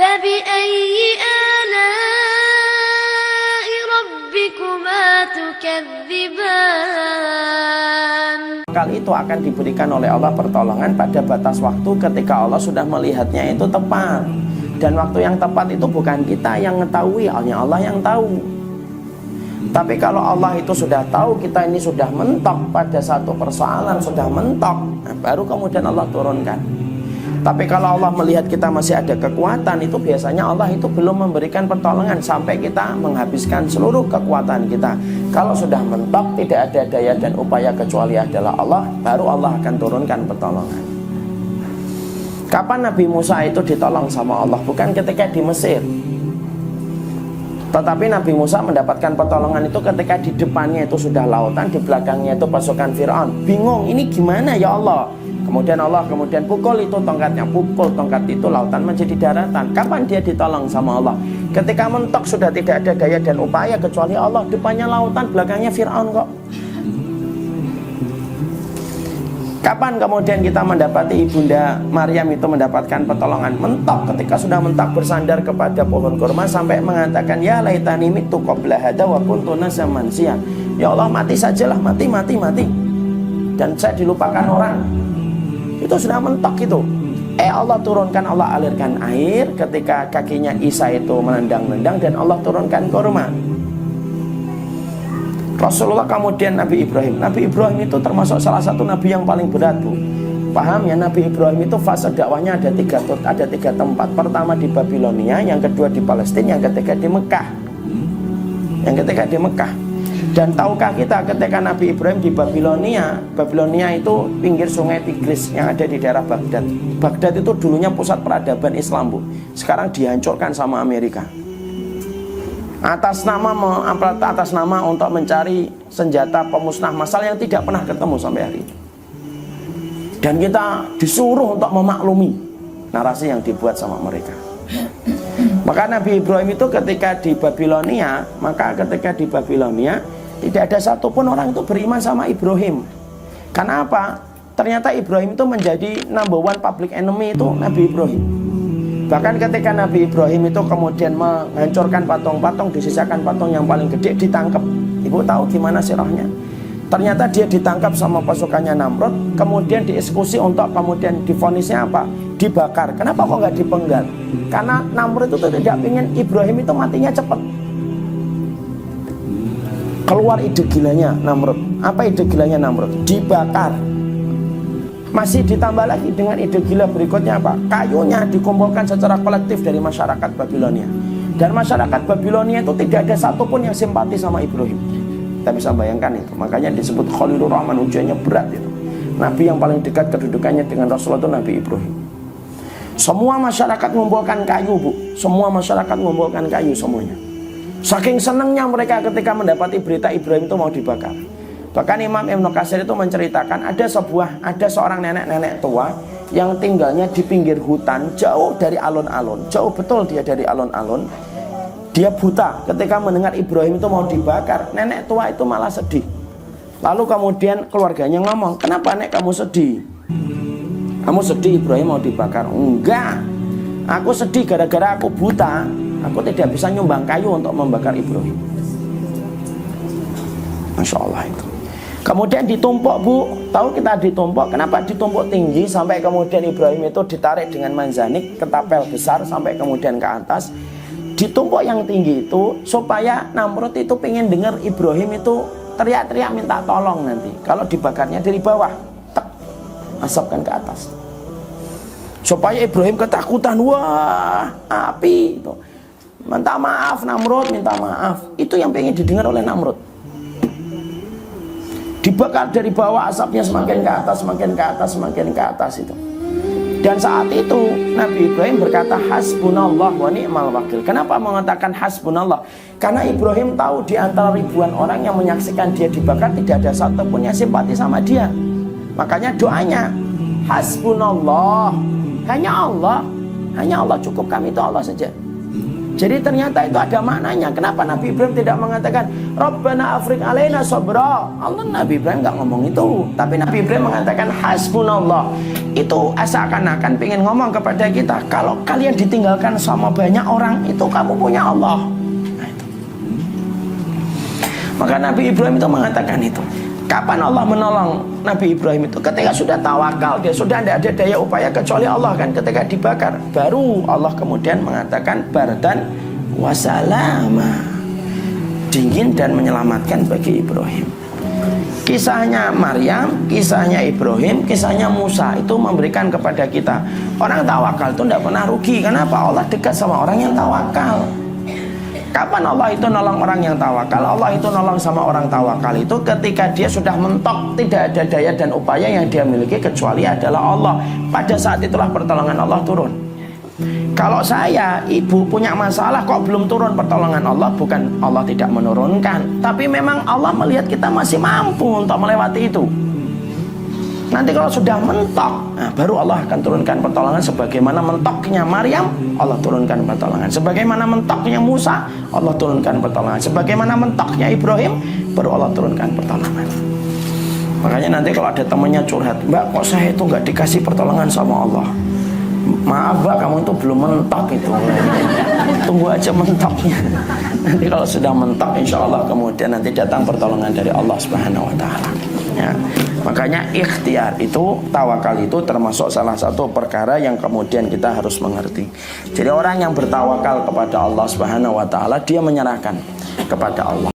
فبأي آلاء ربكما تكذبان. Kali itu akan diberikan oleh Allah pertolongan pada batas waktu ketika Allah sudah melihatnya itu tepat. Dan waktu yang tepat itu bukan kita yang mengetahui, hanya Allah yang tahu. Tapi kalau Allah itu sudah tahu kita ini sudah mentok pada satu persoalan, sudah mentok, nah, baru kemudian Allah turunkan. Tapi kalau Allah melihat kita masih ada kekuatan, itu biasanya Allah itu belum memberikan pertolongan sampai kita menghabiskan seluruh kekuatan kita. Kalau sudah mentok, tidak ada daya dan upaya kecuali adalah Allah, baru Allah akan turunkan pertolongan. Kapan Nabi Musa itu ditolong sama Allah? Bukan ketika di Mesir. Tetapi Nabi Musa mendapatkan pertolongan itu ketika di depannya itu sudah lautan, di belakangnya itu pasukan Fir'aun. Bingung, ini gimana ya Allah? Kemudian Allah pukul itu tongkatnya, pukul tongkat itu, lautan menjadi daratan. Kapan dia ditolong sama Allah? Ketika mentok sudah tidak ada daya dan upaya kecuali Allah. Depannya lautan, belakangnya Fir'aun kok. Kapan kemudian kita mendapati Ibunda Maryam itu mendapatkan pertolongan? Mentok, ketika sudah mentok bersandar kepada pohon kurma sampai mengatakan, ya laitani mitu qabla hada wa kuntu nasyam mansiya. Ya Allah, mati sajalah, mati. Dan saya dilupakan orang. Itu sudah mentok itu. Allah turunkan, Allah alirkan air ketika kakinya Isa itu menendang-nendang dan Allah turunkan kurma. Rasulullah kemudian Nabi Ibrahim itu termasuk salah satu nabi yang paling berat, Bu. Paham ya, Nabi Ibrahim itu fase dakwahnya ada tiga tempat. Pertama di Babilonia, yang kedua di Palestina, yang ketiga di Mekah. Dan tahukah kita ketika Nabi Ibrahim di Babilonia itu pinggir sungai Tigris yang ada di daerah Baghdad. Baghdad itu dulunya pusat peradaban Islam, Bu. Sekarang dihancurkan sama Amerika. Atas nama untuk mencari senjata pemusnah massal yang tidak pernah ketemu sampai hari ini. Dan kita disuruh untuk memaklumi narasi yang dibuat sama mereka. Maka Nabi Ibrahim itu ketika di Babilonia tidak ada satupun orang itu beriman sama Ibrahim. Karena apa? Ternyata Ibrahim itu menjadi number one public enemy itu Nabi Ibrahim. Bahkan ketika Nabi Ibrahim itu kemudian menghancurkan patung-patung, disisakan patung yang paling gede, ditangkap. Ibu tahu gimana sirahnya? Ternyata dia ditangkap sama pasukannya Namrud, kemudian dieksekusi untuk kemudian divonisnya apa? Dibakar. Kenapa kok nggak dipenggal? Karena Namrud itu tidak ingin Ibrahim itu matinya cepat. Keluar ide gilanya Namrud. Apa ide gilanya Namrud? Dibakar. Masih ditambah lagi dengan ide gila berikutnya apa? Kayunya dikumpulkan secara kolektif dari masyarakat Babilonia. Dan masyarakat Babilonia itu tidak ada satupun yang simpati sama Ibrahim. Kita bisa bayangkan itu. Makanya disebut Khalilur Rahman, ujiannya berat itu. Nabi yang paling dekat kedudukannya dengan Rasulullah itu Nabi Ibrahim. Semua masyarakat mengumpulkan kayu, Bu. Semua masyarakat mengumpulkan kayu semuanya. Saking senangnya mereka ketika mendapati berita Ibrahim itu mau dibakar. Bahkan Imam Ibnu Katsir itu menceritakan ada seorang nenek-nenek tua yang tinggalnya di pinggir hutan, jauh dari alun-alun, jauh betul dia dari alun-alun. Dia buta ketika mendengar Ibrahim itu mau dibakar. Nenek tua itu malah sedih. Lalu kemudian keluarganya ngomong, kenapa nek kamu sedih? Kamu sedih Ibrahim mau dibakar? Enggak, aku sedih gara-gara aku buta. Aku tidak bisa nyumbang kayu untuk membakar Ibrahim. Masya Allah itu. Kemudian ditumpuk, Bu. Tahu kita ditumpuk. Kenapa ditumpuk tinggi sampai kemudian Ibrahim itu ditarik dengan manzanik, ketapel besar sampai kemudian ke atas. Ditumpuk yang tinggi itu supaya Namrud itu pengen dengar Ibrahim itu teriak-teriak minta tolong nanti. Kalau dibakarnya dari bawah, tek, asapkan ke atas. Supaya Ibrahim ketakutan, wah api itu. Minta maaf Namrud, minta maaf. Itu yang pengen didengar oleh Namrud. Dibakar dari bawah, asapnya semakin ke atas, semakin ke atas, semakin ke atas itu. Dan saat itu Nabi Ibrahim berkata hasbunallah wa ni'mal wakil. Kenapa mengatakan hasbunallah? Karena Ibrahim tahu di antara ribuan orang yang menyaksikan dia dibakar tidak ada satupun yang simpati sama dia. Makanya doanya hasbunallah, hanya Allah cukup kami, itu Allah saja. Jadi ternyata itu ada maknanya. Kenapa Nabi Ibrahim tidak mengatakan Rabbana afriq alaina sabra? Allah, Nabi Ibrahim nggak ngomong itu. Tapi Nabi Ibrahim mengatakan hasbunallah, itu seakan-akan pengen ngomong kepada kita, kalau kalian ditinggalkan sama banyak orang, itu kamu punya Allah. Nah, itu. Maka Nabi Ibrahim itu mengatakan itu. Kapan Allah menolong Nabi Ibrahim itu? Ketika sudah tawakal, dia sudah tidak ada daya upaya kecuali Allah kan. Ketika dibakar, baru Allah kemudian mengatakan bardan wasalama, dingin dan menyelamatkan bagi Ibrahim. Kisahnya Maryam, kisahnya Ibrahim, kisahnya Musa itu memberikan kepada kita, orang tawakal itu tidak pernah rugi. Kenapa? Allah dekat sama orang yang tawakal. Kapan Allah itu nolong orang yang tawakal? Allah itu nolong sama orang tawakal itu ketika dia sudah mentok, tidak ada daya dan upaya yang dia miliki kecuali adalah Allah. Pada saat itulah pertolongan Allah turun. Kalau saya, ibu punya masalah kok belum turun pertolongan Allah, bukan Allah tidak menurunkan, tapi memang Allah melihat kita masih mampu untuk melewati itu. Nanti kalau sudah mentok, nah, baru Allah akan turunkan pertolongan. Sebagaimana mentoknya Maryam, Allah turunkan pertolongan. Sebagaimana mentoknya Musa, Allah turunkan pertolongan. Sebagaimana mentoknya Ibrahim, baru Allah turunkan pertolongan. Makanya nanti kalau ada temannya curhat, Mbak, kok saya itu nggak dikasih pertolongan sama Allah? Maaf Mbak, kamu itu belum mentok itu. Tunggu aja mentoknya. Nanti kalau sudah mentok, insya Allah kemudian nanti datang pertolongan dari Allah Subhanahu Wa Taala. Ya. Makanya ikhtiar itu, tawakal itu termasuk salah satu perkara yang kemudian kita harus mengerti. Jadi orang yang bertawakal kepada Allah Subhanahu Wa Taala, dia menyerahkan kepada Allah.